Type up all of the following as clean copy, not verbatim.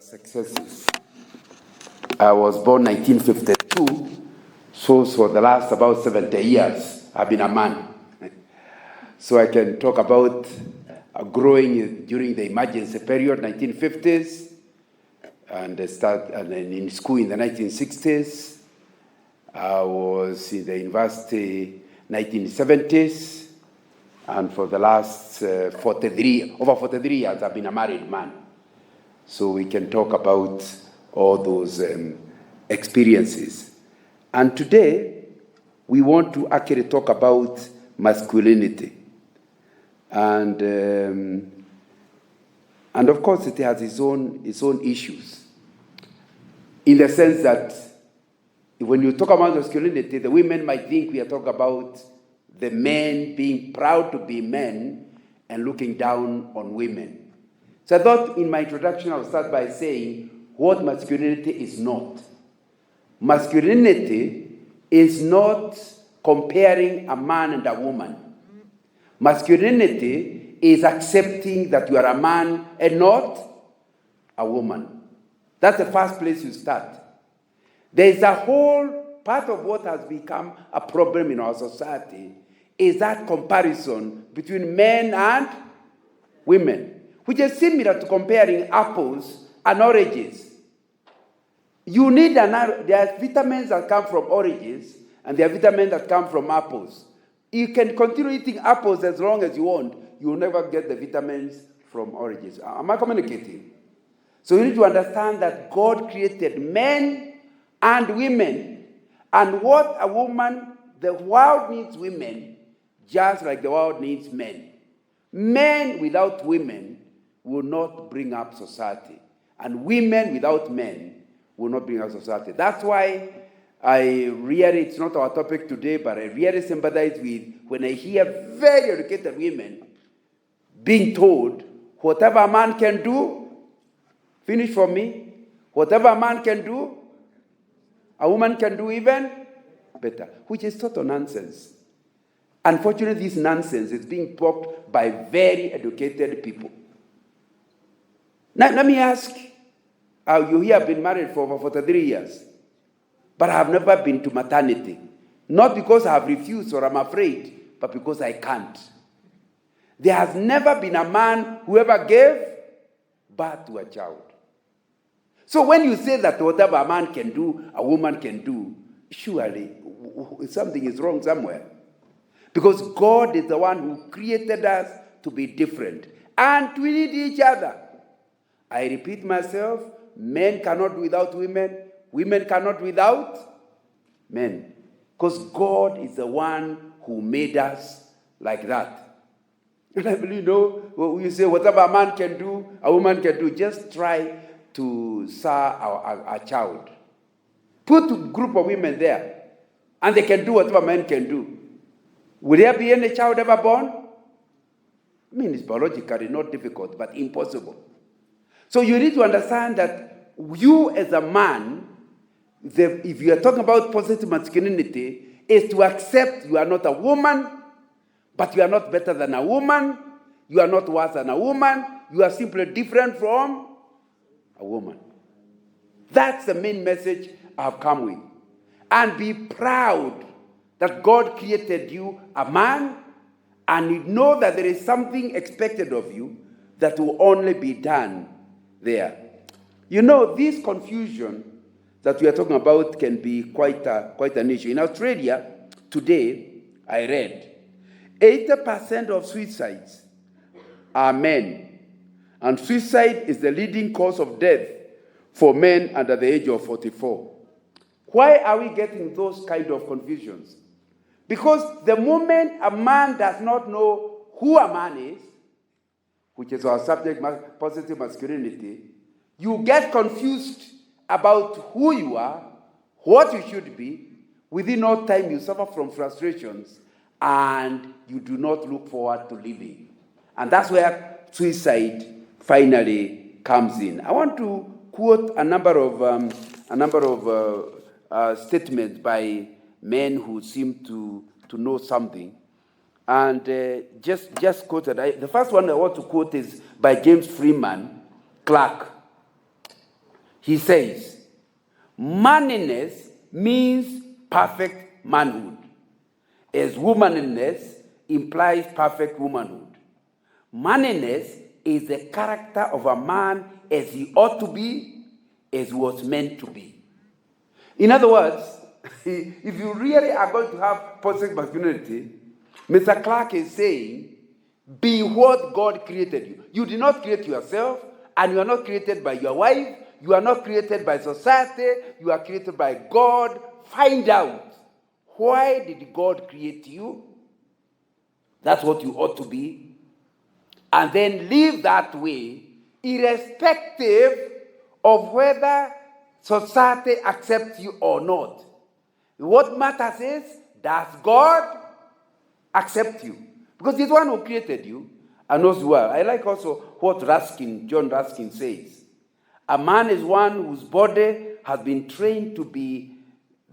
Successes. I was born 1952, so for the last about 70 years, I've been a man. So I can talk about growing during the emergency period, 1950s, and in school in the 1960s. I was in the university 1970s, and for the last over 43 years, I've been a married man. So we can talk about all those experiences. And today, we want to actually talk about masculinity. And of course, it has its own issues. In the sense that when you talk about masculinity, the women might think we are talking about the men being proud to be men and looking down on women. So I thought in my introduction, I'll start by saying what masculinity is not. Masculinity is not comparing a man and a woman. Masculinity is accepting that you are a man and not a woman. That's the first place you start. There is a whole part of what has become a problem in our society is that comparison between men and women, which is similar to comparing apples and oranges. You need there are vitamins that come from oranges, and there are vitamins that come from apples. You can continue eating apples as long as you want. You will never get the vitamins from oranges. Am I communicating? So you need to understand that God created men and women, and what a woman, the world needs women, just like the world needs men. Men without women will not bring up society. And women without men will not bring up society. That's why it's not our topic today, but I really sympathize with when I hear very educated women being told, whatever a man can do, finish for me, whatever a man can do, a woman can do even better, which is total nonsense. Unfortunately, this nonsense is being talked by very educated people. Now, let me ask, you here have been married for over 43 years, but I have never been to maternity. Not because I have refused or I'm afraid, but because I can't. There has never been a man who ever gave birth to a child. So when you say that whatever a man can do, a woman can do, surely something is wrong somewhere. Because God is the one who created us to be different. And we need each other. I repeat myself, men cannot do without women, women cannot do without men. Because God is the one who made us like that. And I believe, when you say whatever a man can do, a woman can do, just try to serve a child. Put a group of women there, and they can do whatever men can do. Will there be any child ever born? I mean, it's biologically not difficult, but impossible. So you need to understand that you as a man, if you are talking about positive masculinity, is to accept you are not a woman, but you are not better than a woman, you are not worse than a woman, you are simply different from a woman. That's the main message I have come with. And be proud that God created you a man, and you know that there is something expected of you that will only be done there. This confusion that we are talking about can be quite an issue. In Australia, today, I read, 80% of suicides are men, and suicide is the leading cause of death for men under the age of 44. Why are we getting those kind of confusions? Because the moment a man does not know who a man is, which is our subject, positive masculinity, you get confused about who you are, what you should be. Within no time, you suffer from frustrations, and you do not look forward to living. And that's where suicide finally comes in. I want to quote a number of statements by men who seem to know something. And just quoted. The first one I want to quote is by James Freeman Clark. He says, manliness means perfect manhood, as womanliness implies perfect womanhood. Manliness is the character of a man as he ought to be, as he was meant to be. In other words, if you really are going to have positive masculinity, Mr. Clark is saying, be what God created you. You did not create yourself, and you are not created by your wife. You are not created by society. You are created by God. Find out, why did God create you? That's what you ought to be. And then live that way, irrespective of whether society accepts you or not. What matters is, does God accept you? Because he's the one who created you and knows you well. I like also what John Ruskin says. A man is one whose body has been trained to be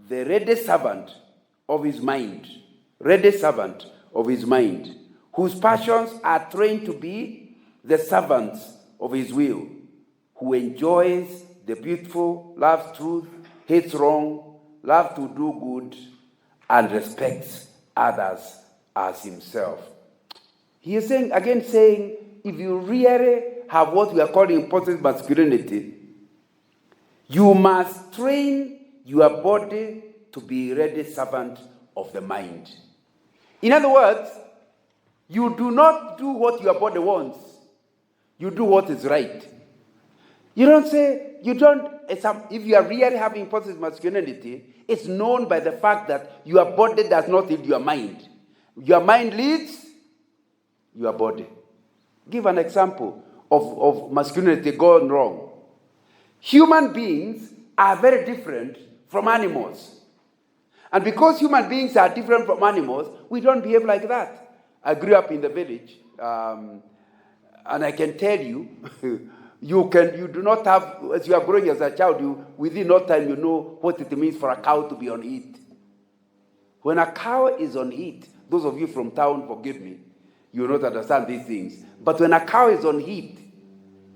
the ready servant of his mind. Ready servant of his mind. Whose passions are trained to be the servants of his will. Who enjoys the beautiful, loves truth, hates wrong, loves to do good, and respects others as himself. He is saying, if you really have what we are calling positive masculinity, you must train your body to be a ready servant of the mind. In other words, you do not do what your body wants. You do what is right. You don't say, if you are really having positive masculinity, it's known by the fact that your body does not lead your mind. Your mind leads your body. Give an example of masculinity gone wrong. Human beings are very different from animals. And because human beings are different from animals, we don't behave like that. I grew up in the village, and I can tell you, you do not have, as you are growing as a child, within no time you know what it means for a cow to be on heat. When a cow is on heat, those of you from town, forgive me, you will not understand these things. But when a cow is on heat,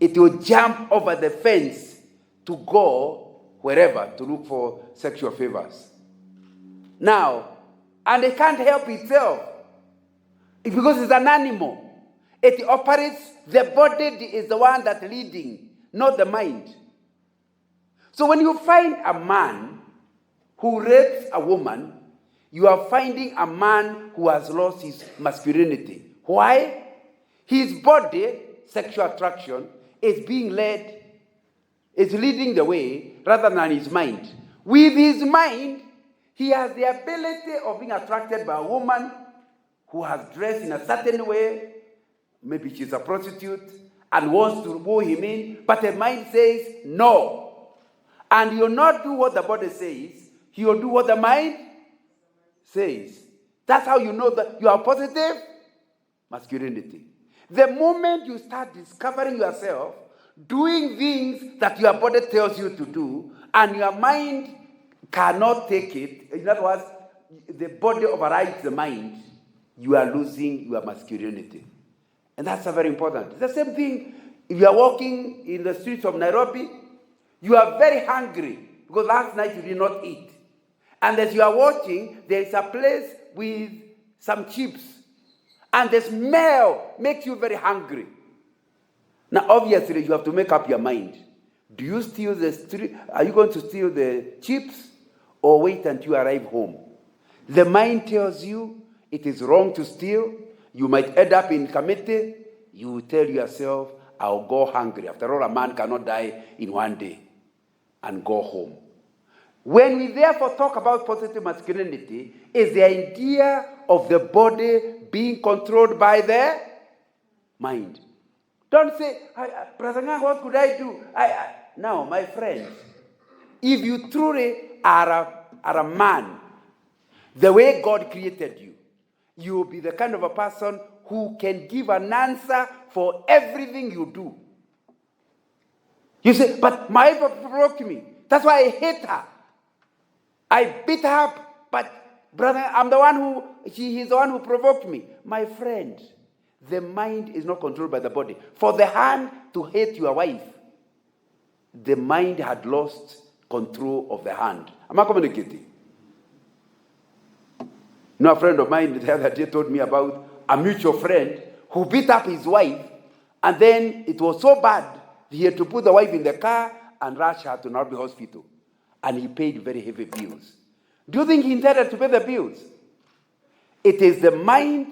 it will jump over the fence to go wherever to look for sexual favors. Now, and it can't help itself. Because it's an animal. It operates, the body is the one that's leading, not the mind. So when you find a man who rapes a woman, you are finding a man who has lost his masculinity. Why? His body, sexual attraction, is leading the way rather than his mind. With his mind, he has the ability of being attracted by a woman who has dressed in a certain way, maybe she's a prostitute, and wants to woo him in, but the mind says no. And he'll not do what the body says, he will do what the mind says. That's how you know that you are positive masculinity. The moment you start discovering yourself, doing things that your body tells you to do, and your mind cannot take it, in other words, the body overrides the mind, you are losing your masculinity. And that's very important. It's the same thing if you are walking in the streets of Nairobi, you are very hungry because last night you did not eat. And as you are watching, there is a place with some chips. And the smell makes you very hungry. Now, obviously, you have to make up your mind. Do you steal the street? Are you going to steal the chips or wait until you arrive home? The mind tells you it is wrong to steal. You might end up in committee. You tell yourself, I'll go hungry. After all, a man cannot die in one day and go home. When we therefore talk about positive masculinity, is the idea of the body being controlled by the mind. Don't say, Brother Ngang, what could I do? No, my friend, if you truly are a man, the way God created you, you will be the kind of a person who can give an answer for everything you do. You say, but my wife provoked me. That's why I hate her. I beat her up, but brother, I'm the one he's the one who provoked me. My friend, the mind is not controlled by the body. For the hand to hate your wife the mind had lost control of the hand. Am I communicating? A friend of mine the other day told me about a mutual friend who beat up his wife, and then it was so bad, he had to put the wife in the car and rush her to Nairobi hospital. And he paid very heavy bills. Do you think he intended to pay the bills? It is the mind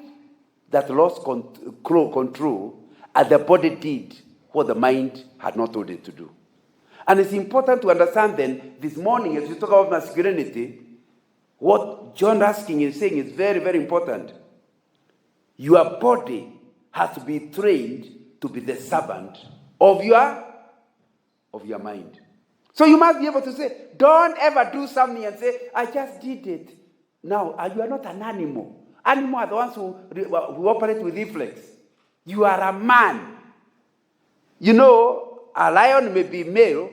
that lost control, and the body did what the mind had not told it to do. And it's important to understand then, this morning, as we talk about masculinity, what John Ruskin is saying is very, very important. Your body has to be trained to be the servant of your mind. So you must be able to say, don't ever do something and say, I just did it. Now, you are not an animal. Animals are the ones who operate with reflex. You are a man. You know, a lion may be male,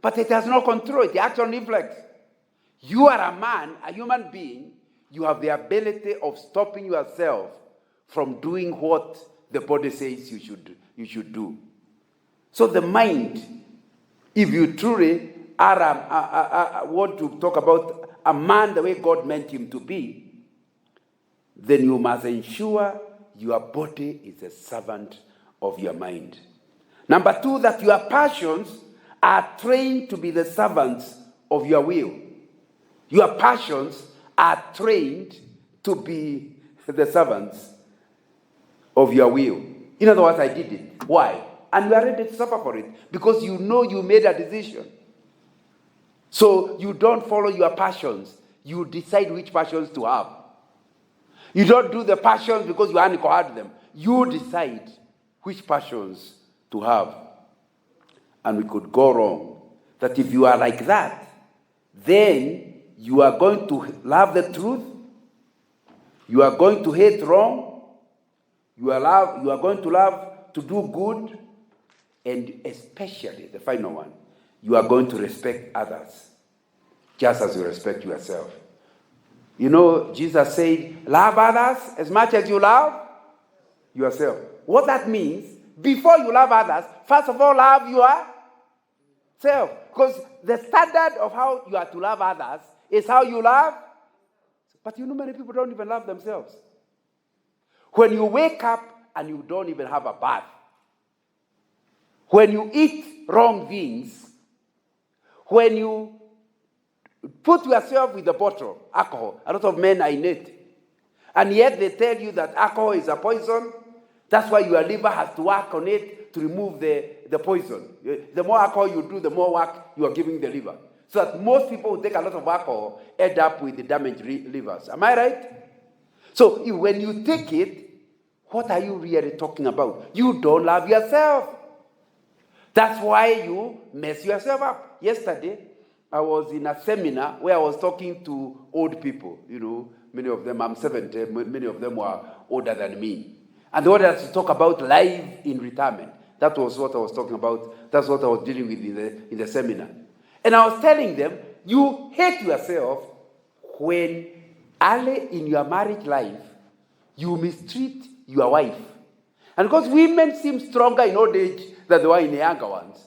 but it has no control. It acts on reflex. You are a man, a human being. You have the ability of stopping yourself from doing what the body says you should do. So the mind, if you truly want to talk about a man the way God meant him to be, then you must ensure your body is a servant of your mind. Number two, that your passions are trained to be the servants of your will. Your passions are trained to be the servants of your will. In other words, I did it. Why? And you are ready to suffer for it because you know you made a decision. So you don't follow your passions. You decide which passions to have. You don't do the passions because you had them. You decide which passions to have. And we could go wrong. That if you are like that, then you are going to love the truth. You are going to hate wrong. You are going to love to do good. And especially, the final one, you are going to respect others just as you respect yourself. You know, Jesus said, love others as much as you love yourself. What that means, before you love others, first of all, love yourself. Because the standard of how you are to love others is how you love. But you know, many people don't even love themselves. When you wake up and you don't even have a bath, when you eat wrong things, when you put yourself with a bottle, alcohol, a lot of men are in it, and yet they tell you that alcohol is a poison. That's why your liver has to work on it to remove the poison. The more alcohol you do, the more work you are giving the liver. So that most people who take a lot of alcohol end up with the damaged livers. Am I right? So when you take it, what are you really talking about? You don't love yourself. That's why you mess yourself up. Yesterday, I was in a seminar where I was talking to old people. You know, many of them, I'm 70, many of them were older than me. And they wanted us to talk about life in retirement. That was what I was talking about. That's what I was dealing with in the seminar. And I was telling them, you hate yourself when early in your marriage life, you mistreat your wife. And because women seem stronger in old age than they were in the younger ones,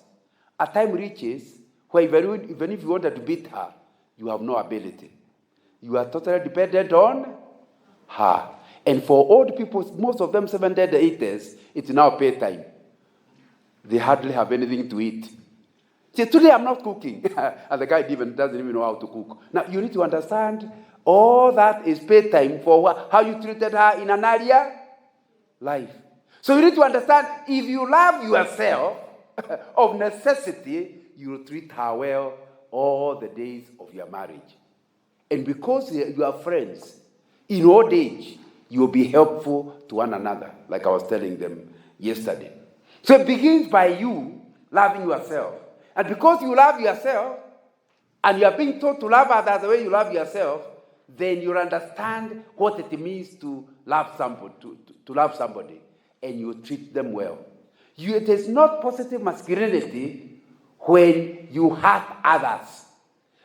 a time reaches where even if you wanted to beat her, you have no ability. You are totally dependent on her. And for old people, most of them 70s, 80s, it's now pay time. They hardly have anything to eat. See, today I'm not cooking. And the guy doesn't even know how to cook. Now, you need to understand all that is pay time for how you treated her in an earlier life. So you need to understand, if you love yourself, of necessity, you will treat her well all the days of your marriage. And because you are friends, in old age, you will be helpful to one another, like I was telling them yesterday. So it begins by you loving yourself. And because you love yourself, and you are being taught to love others the way you love yourself, then you'll understand what it means to love somebody, to love somebody, and you treat them well. It is not positive masculinity when you hurt others.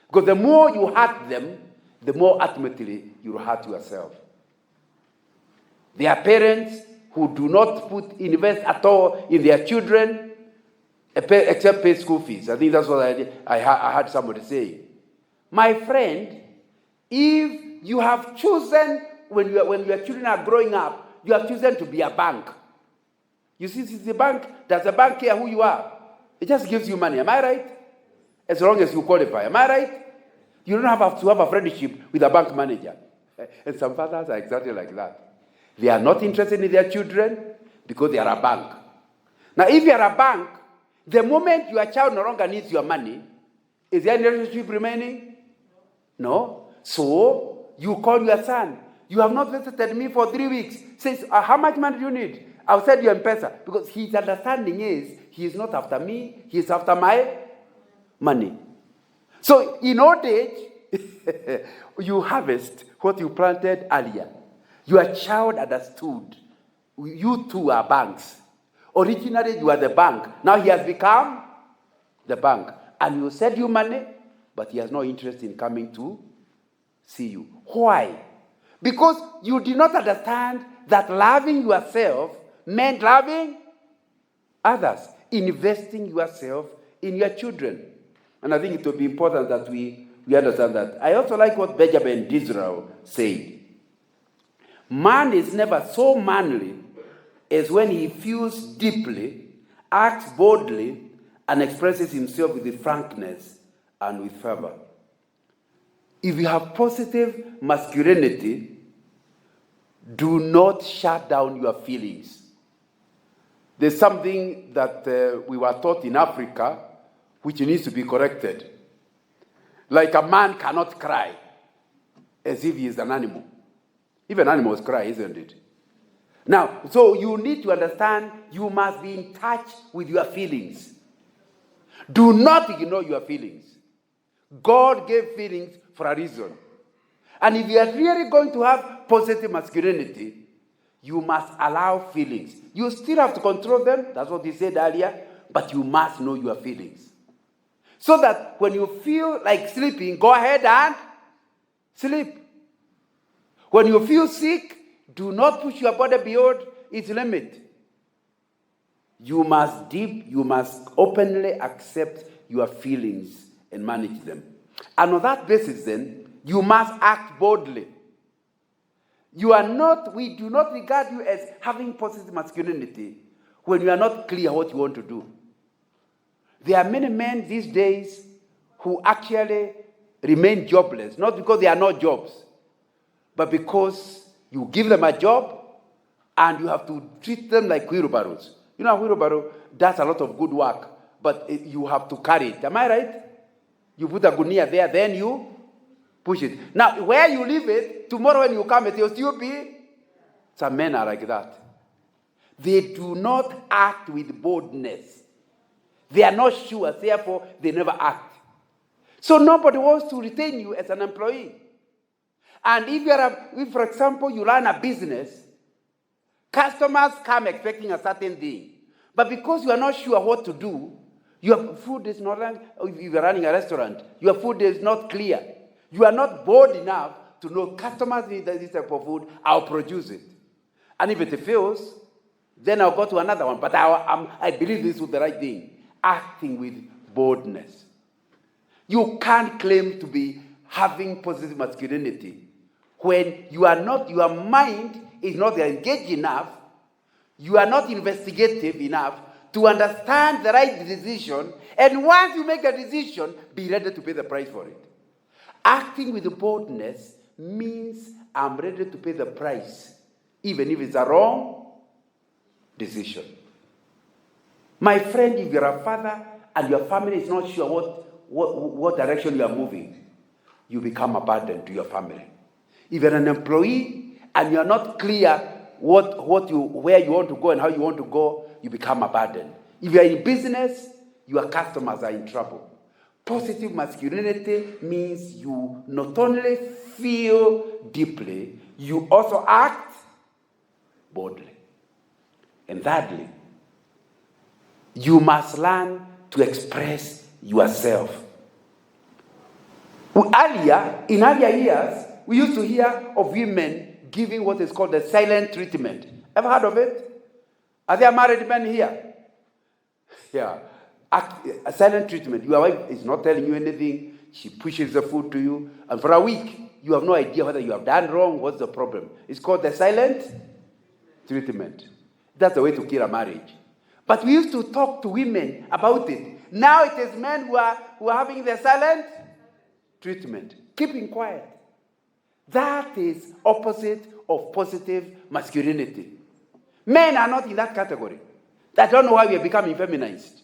Because the more you hurt them, the more ultimately you hurt yourself. There are parents who do not invest at all in their children, except pay school fees. I think that's what I heard somebody say. My friend, if you have chosen, when your children are growing up, you have chosen to be a bank. You see, it's the bank. Does the bank care who you are? It just gives you money. Am I right? As long as you qualify. Am I right? You don't have to have a friendship with a bank manager. And some fathers are exactly like that. They are not interested in their children because they are a bank. Now, if you are a bank, the moment your child no longer needs your money, is there any relationship remaining? No. So, you call your son. You have not visited me for 3 weeks. Says, how much money do you need? I'll send you M-Pesa. Because his understanding is, he is not after me, he is after my money. So, in old age, you harvest what you planted earlier. Your child understood. You two are banks. Originally, you are the bank. Now he has become the bank. And you send you money, but he has no interest in coming to see you. Why? Because you did not understand that loving yourself meant loving others, investing yourself in your children. And I think it will be important that we understand that. I also like what Benjamin Disraeli said. Man is never so manly as when he feels deeply, acts boldly, and expresses himself with frankness and with fervor. If you have positive masculinity, do not shut down your feelings. There's something that we were taught in Africa which needs to be corrected. Like a man cannot cry as if he is an animal. Even animals cry, isn't it? Now, so you need to understand you must be in touch with your feelings. Do not ignore your feelings. God gave feelings for a reason. And if you are really going to have positive masculinity, you must allow feelings. You still have to control them, that's what he said earlier, but you must know your feelings. So that when you feel like sleeping, go ahead and sleep. When you feel sick, do not push your body beyond its limit. You must openly accept your feelings and manage them. And on that basis then, you must act boldly. We do not regard you as having positive masculinity when you are not clear what you want to do. There are many men these days who actually remain jobless, not because there are no jobs, but because you give them a job and you have to treat them like wheelbarrows. You know, a wheelbarrow does a lot of good work, but you have to carry it. Am I right? You put a gunia there, then you push it. Now, where you leave it, tomorrow when you come, it will still be. Some men are like that. They do not act with boldness. They are not sure, therefore they never act. So nobody wants to retain you as an employee. And if, for example, you run a business, customers come expecting a certain thing. But because you are not sure what to do, your food is not, if you are running a restaurant, your food is not clear. You are not bold enough to know customers need this type of food, I'll produce it. And if it fails, then I'll go to another one. But I believe this is the right thing. Acting with boldness. You can't claim to be having positive masculinity when your mind is not engaged enough, you are not investigative enough to understand the right decision, and once you make a decision, be ready to pay the price for it. Acting with boldness means I'm ready to pay the price, even if it's a wrong decision. My friend, if you're a father and your family is not sure what direction you are moving, you become a burden to your family. If you're an employee and you're not clear where you want to go and how you want to go, you become a burden. If you're in business, your customers are in trouble. Positive masculinity means you not only feel deeply, you also act boldly. And thirdly, you must learn to express yourself. In earlier years, we used to hear of women giving what is called the silent treatment. Ever heard of it? Are there married men here? Yeah. a silent treatment. Your wife is not telling you anything. She pushes the food to you. And for a week, you have no idea whether you have done wrong. What's the problem? It's called the silent treatment. That's the way to kill a marriage. But we used to talk to women about it. Now it is men who are having the silent treatment, keeping quiet. That is opposite of positive masculinity. Men are not in that category. I don't know why we are becoming feminized.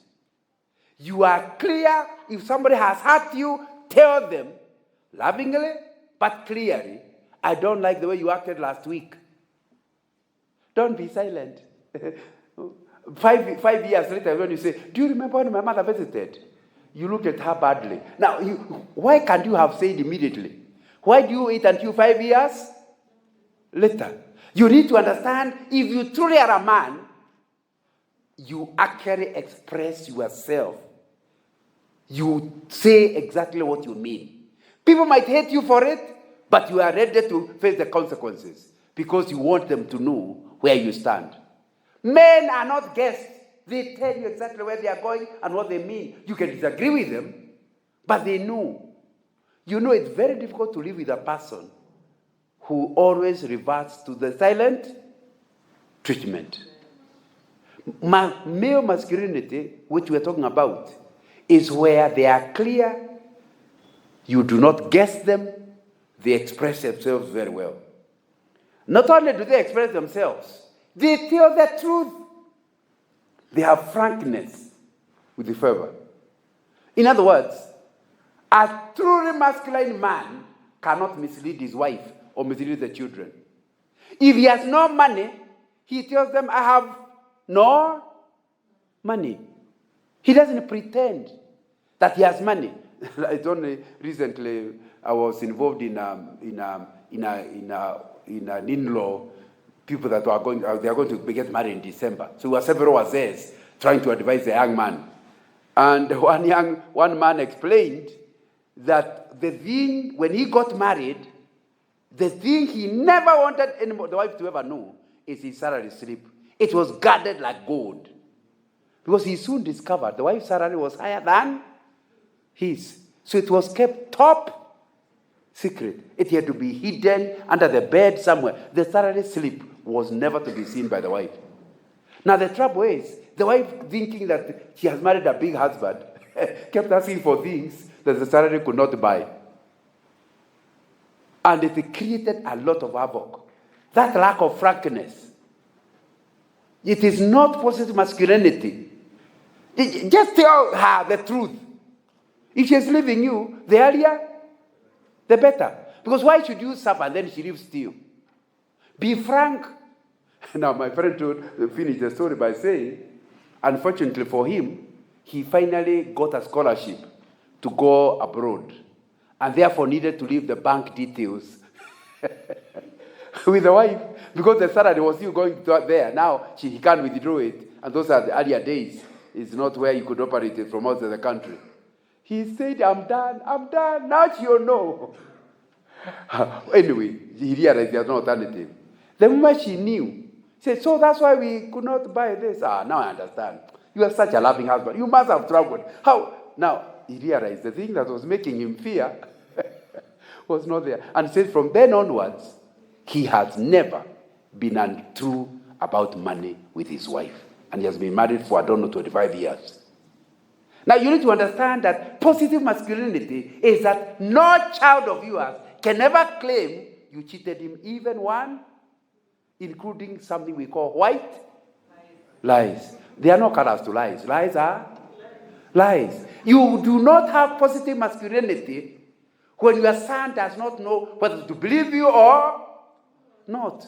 You are clear. If somebody has hurt you, tell them lovingly but clearly, I don't like the way you acted last week. Don't be silent. 5 years later, when you say, do you remember when my mother visited? You looked at her badly. Now, why can't you have said immediately? Why do you wait until 5 years later? You need to understand, if you truly are a man, you actually express yourself. You say exactly what you mean. People might hate you for it, but you are ready to face the consequences because you want them to know where you stand. Men are not guests. They tell you exactly where they are going and what they mean. You can disagree with them, but they know. You know, it's very difficult to live with a person who always reverts to the silent treatment. Male masculinity, which we're talking about, is where they are clear. You do not guess them. They express themselves very well. Not only do they express themselves, they tell the truth. They have frankness with the fervor. In other words, a truly masculine man cannot mislead his wife or mislead the children. If he has no money, he tells them, I have no money. He doesn't pretend that he has money. It's only recently I was involved in an in-law, people that are going to get married in December. So we were several wazés trying to advise the young man. And one man explained that the thing, when he got married, the thing he never wanted the wife to ever know is his salary slip. It was guarded like gold. Because he soon discovered the wife's salary was higher than his. So it was kept top secret. It had to be hidden under the bed somewhere. The salary slip was never to be seen by the wife. Now the trouble is, the wife, thinking that she has married a big husband, kept asking for things that the salary could not buy. And it created a lot of havoc. That lack of frankness. It is not positive masculinity. Just tell her the truth. If she's leaving you, the earlier, the better. Because why should you suffer and then she leaves still? Be frank. Now, my friend finished the story by saying, unfortunately for him, he finally got a scholarship to go abroad and therefore needed to leave the bank details with the wife because the salary was still going there. Now, he can't withdraw it. And those are the earlier days. It's not where you could operate it from outside the country. He said, I'm done. Now you know. Anyway, he realized there's no alternative. The moment she knew, she said, so that's why we could not buy this. Now I understand. You are such a loving husband. You must have traveled. How? Now, he realized the thing that was making him fear was not there. And said from then onwards, he has never been untrue about money with his wife. And he has been married for, 25 years. Now, you need to understand that positive masculinity is that no child of yours can ever claim you cheated him, even one, including something we call white lies. There are no colors to lies. Lies are lies. You do not have positive masculinity when your son does not know whether to believe you or not.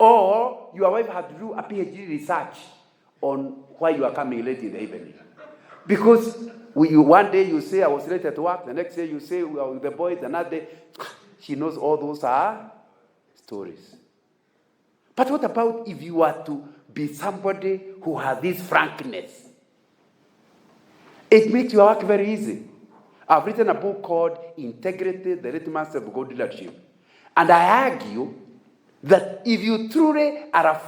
Or your wife had to do a PhD research on why you are coming late in the evening. Because one day you say, I was late at work. The next day you say, we were with the boys. Another day, she knows all those are stories. But what about if you were to be somebody who has this frankness? It makes your work very easy. I've written a book called Integrity, the Litmus of Good Leadership. And I argue that if you truly are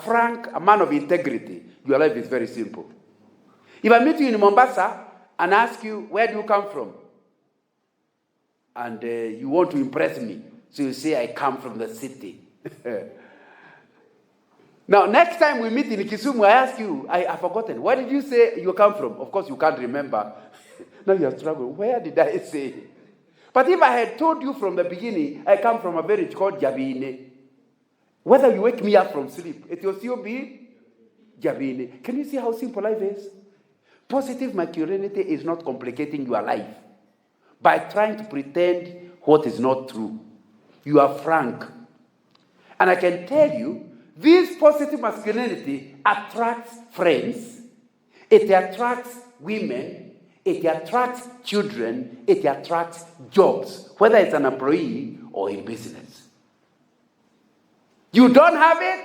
a man of integrity, your life is very simple. If I meet you in Mombasa and ask you, where do you come from? And you want to impress me, so you say, I come from the city. Now, next time we meet in Kisumu, I ask you, I've forgotten, where did you say you come from? Of course, you can't remember. Now you are struggling. Where did I say? But if I had told you from the beginning, I come from a village called Jabine. Whether you wake me up from sleep, it will still be Jabine. Can you see how simple life is? Positive masculinity is not complicating your life by trying to pretend what is not true. You are frank. And I can tell you, this positive masculinity attracts friends, it attracts women, it attracts children, it attracts jobs, whether it's an employee or in business. You don't have it,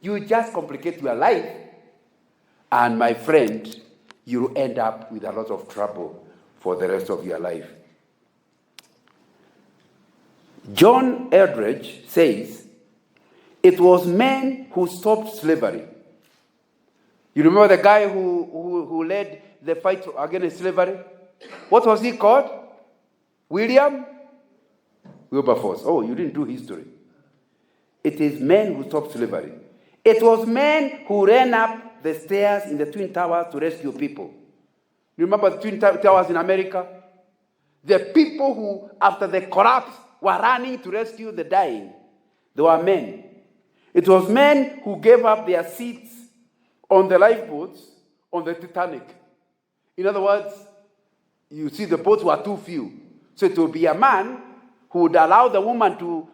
you just complicate your life, and my friend, you end up with a lot of trouble for the rest of your life. John Eldredge says, it was men who stopped slavery. You remember the guy who led the fight against slavery? What was he called? William Wilberforce. Oh, you didn't do history. It is men who stopped slavery. It was men who ran up the stairs in the Twin Towers to rescue people. You remember the Twin Towers in America? The people who, after the collapse, were running to rescue the dying. They were men. It was men who gave up their seats on the lifeboats on the Titanic. In other words, you see the boats were too few. So it would be a man who would allow the woman to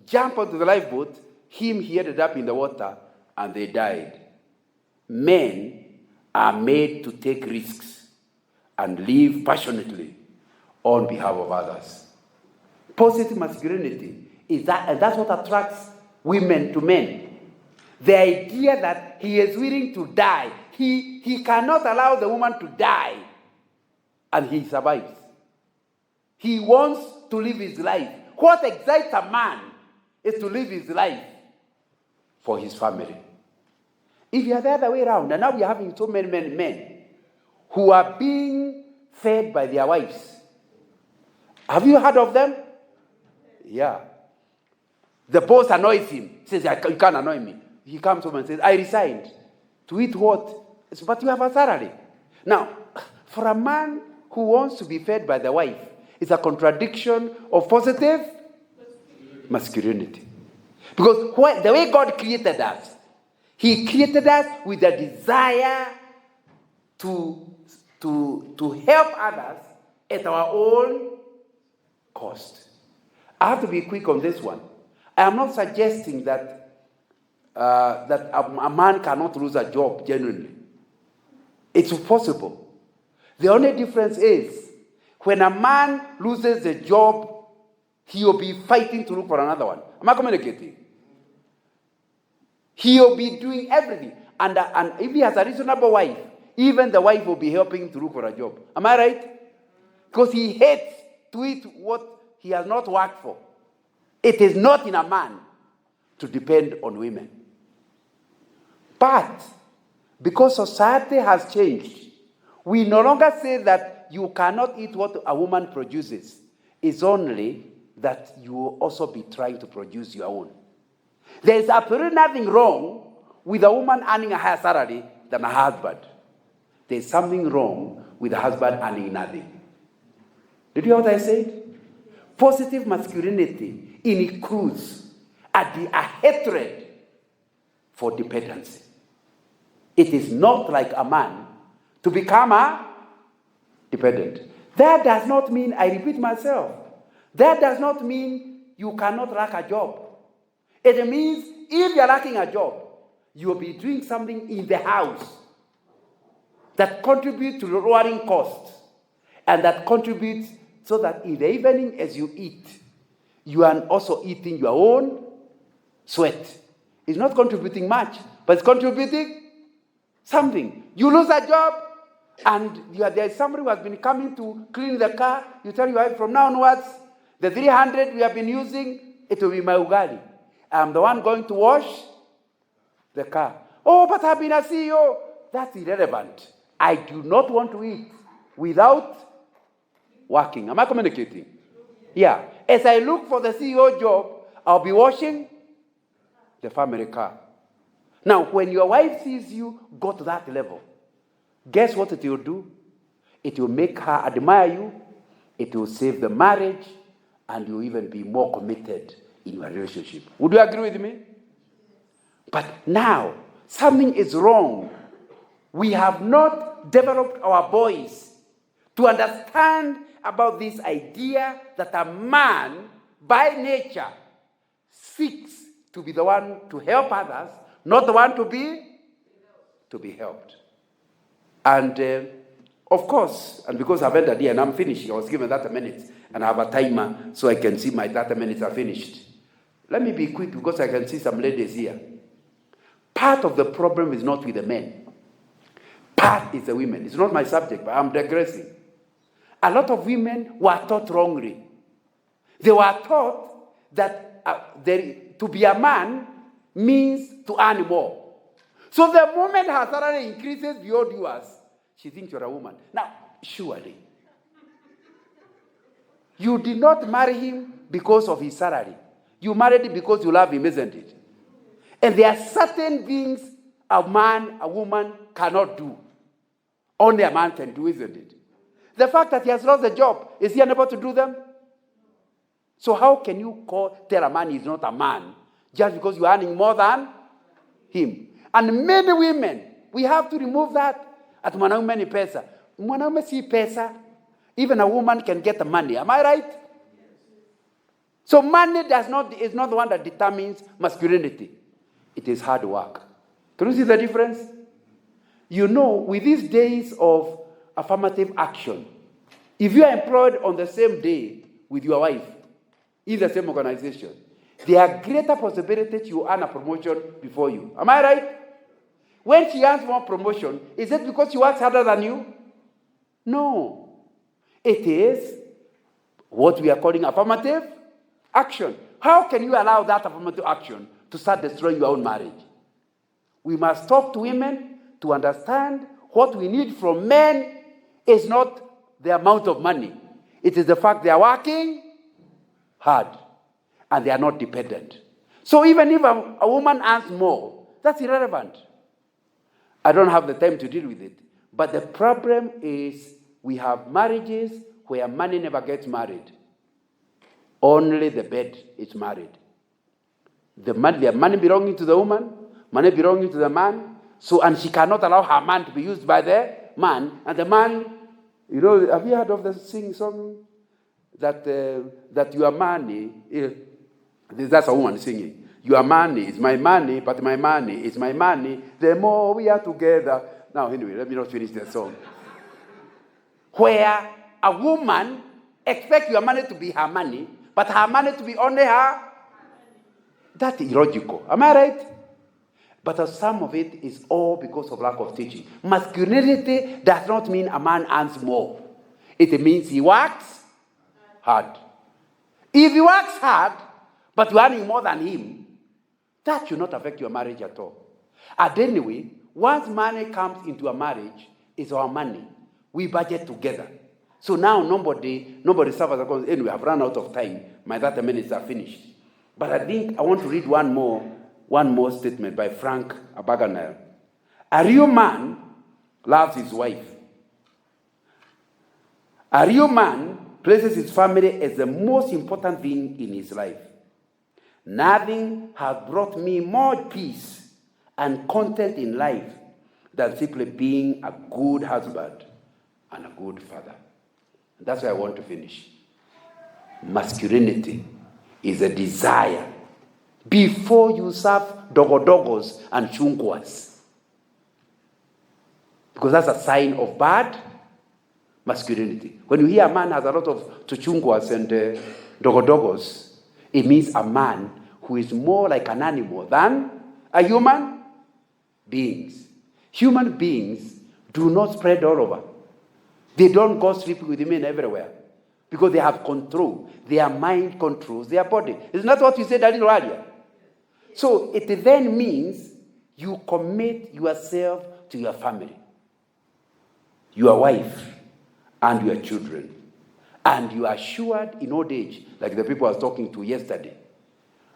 jump onto the lifeboat. He ended up in the water and they died. Men are made to take risks and live passionately on behalf of others. Positive masculinity is that, and that's what attracts women to men. The idea that he is willing to die. He cannot allow the woman to die, and he survives. He wants to live his life. What excites a man is to live his life for his family. If you are the other way around, and now we are having so many men who are being fed by their wives. Have you heard of them? Yeah. The boss annoys him. He says, you can't annoy me. He comes home and says, I resigned. To eat what? Says, but you have a salary. Now, for a man who wants to be fed by the wife, it's a contradiction of positive masculinity. Because the way God created us, he created us with a desire to help others at our own cost. I have to be quick on this one. I am not suggesting that a man cannot lose a job genuinely. It's possible. The only difference is when a man loses a job, he will be fighting to look for another one. Am I communicating? He will be doing everything. And if he has a reasonable wife, even the wife will be helping him to look for a job. Am I right? Because he hates to eat what he has not worked for. It is not in a man to depend on women. But because society has changed, we no longer say that you cannot eat what a woman produces. It's only that you will also be trying to produce your own. There is absolutely nothing wrong with a woman earning a higher salary than a husband. There is something wrong with a husband earning nothing. Did you hear what I said? Positive masculinity includes a hatred for dependency. It is not like a man to become a dependent. That does not mean, I repeat myself, that does not mean you cannot lack a job. It means if you're lacking a job, you will be doing something in the house that contributes to lowering costs and that contributes so that in the evening as you eat, you are also eating your own sweat. It's not contributing much, but it's contributing something. You lose a job, and there is somebody who has been coming to clean the car. You tell your wife, from now onwards, the 300 we have been using, it will be my ugali. I'm the one going to wash the car. Oh, but I've been a CEO. That's irrelevant. I do not want to eat without working. Am I communicating? Yeah. As I look for the CEO job, I'll be washing the family car. Now, when your wife sees you go to that level, guess what it will do? It will make her admire you. It will save the marriage, and you'll even be more committed in your relationship. Would you agree with me? But now, something is wrong. We have not developed our boys to understand about this idea that a man, by nature, seeks to be the one to help others, not the one to be helped. And of course, and because I've ended here and I'm finishing, I was given 30 minutes, and I have a timer so I can see my 30 minutes are finished. Let me be quick because I can see some ladies here. Part of the problem is not with the men. Part is the women. It's not my subject, but I'm digressing. A lot of women were taught wrongly. They were taught that to be a man means to earn more. So the moment her salary increases beyond yours, she thinks you're a woman. Now, surely, you did not marry him because of his salary. You married him because you love him, isn't it? And there are certain things a man, a woman cannot do. Only a man can do, isn't it? The fact that he has lost the job, is he unable to do them? So how can you tell a man he's not a man just because you're earning more than him? And many women, we have to remove that. At mwanaume ni pesa. Mwanaume si pesa. Even a woman can get the money. Am I right? So money is not the one that determines masculinity. It is hard work. Can you see the difference? You know, with these days of affirmative action, if you are employed on the same day with your wife, in the same organization, there are greater possibilities you earn a promotion before you. Am I right? When she earns more promotion, is it because she works harder than you? No. It is what we are calling affirmative action. How can you allow that affirmative action to start destroying your own marriage? We must talk to women to understand what we need from men is not the amount of money. It is the fact they are working hard and they are not dependent. So even if a woman earns more, that's irrelevant. I don't have the time to deal with it. But the problem is we have marriages where money never gets married. Only the bed is married. The money belonging to the woman, money belonging to the man. So, and she cannot allow her man to be used by the man. And the man, you know, have you heard of the song that your money, that's a woman singing. Your money is my money, but my money is my money. The more we are together. Now, anyway, let me not finish the song. Where a woman expects your money to be her money, but her money to be only her. That's illogical. Am I right? But some of it is all because of lack of teaching. Masculinity does not mean a man earns more. It means he works hard. If he works hard, but you're earning more than him, that should not affect your marriage at all. And anyway, once money comes into a marriage, it's our money. We budget together. So now nobody suffers because anyway, I've run out of time. My 30 minutes are finished. But I think I want to read one more statement by Frank Abagnale. A real man loves his wife. A real man places his family as the most important thing in his life. Nothing has brought me more peace and content in life than simply being a good husband and a good father. And that's where I want to finish. Masculinity is a desire before you serve dogos and chungwas. Because that's a sign of bad masculinity. When you hear a man has a lot of chungwas and dogos, it means a man who is more like an animal than a human being. Human beings do not spread all over. They don't go sleeping with women everywhere because they have control. Their mind controls their body. Isn't that what you said a little earlier? So it then means you commit yourself to your family. your wife, and your children. And you are assured in old age, like the people I was talking to yesterday.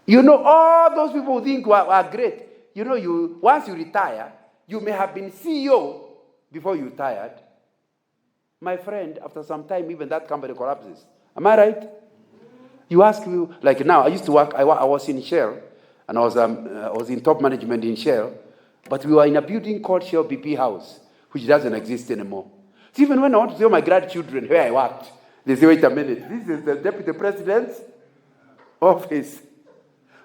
You know, all those people who think are great. You know, once you retire, you may have been CEO before you retired. My friend, after some time, even that company collapses. Am I right? You ask me, like now, I used to work, I was in Shell, and I was in top management in Shell, but we were in a building called Shell BP House, which doesn't exist anymore. So even when I want to tell my grandchildren where I worked, they say, wait a minute, this is the deputy president's office.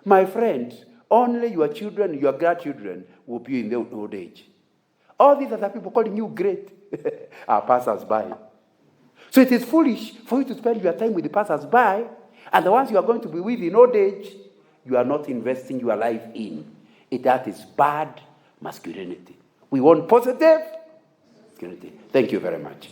My friend, only your children, your grandchildren will be in their old age. All these other people calling you great are passers-by. So it is foolish for you to spend your time with the passers-by, and the ones you are going to be with in old age, you are not investing your life in. That is bad masculinity. We want positive masculinity. Thank you very much.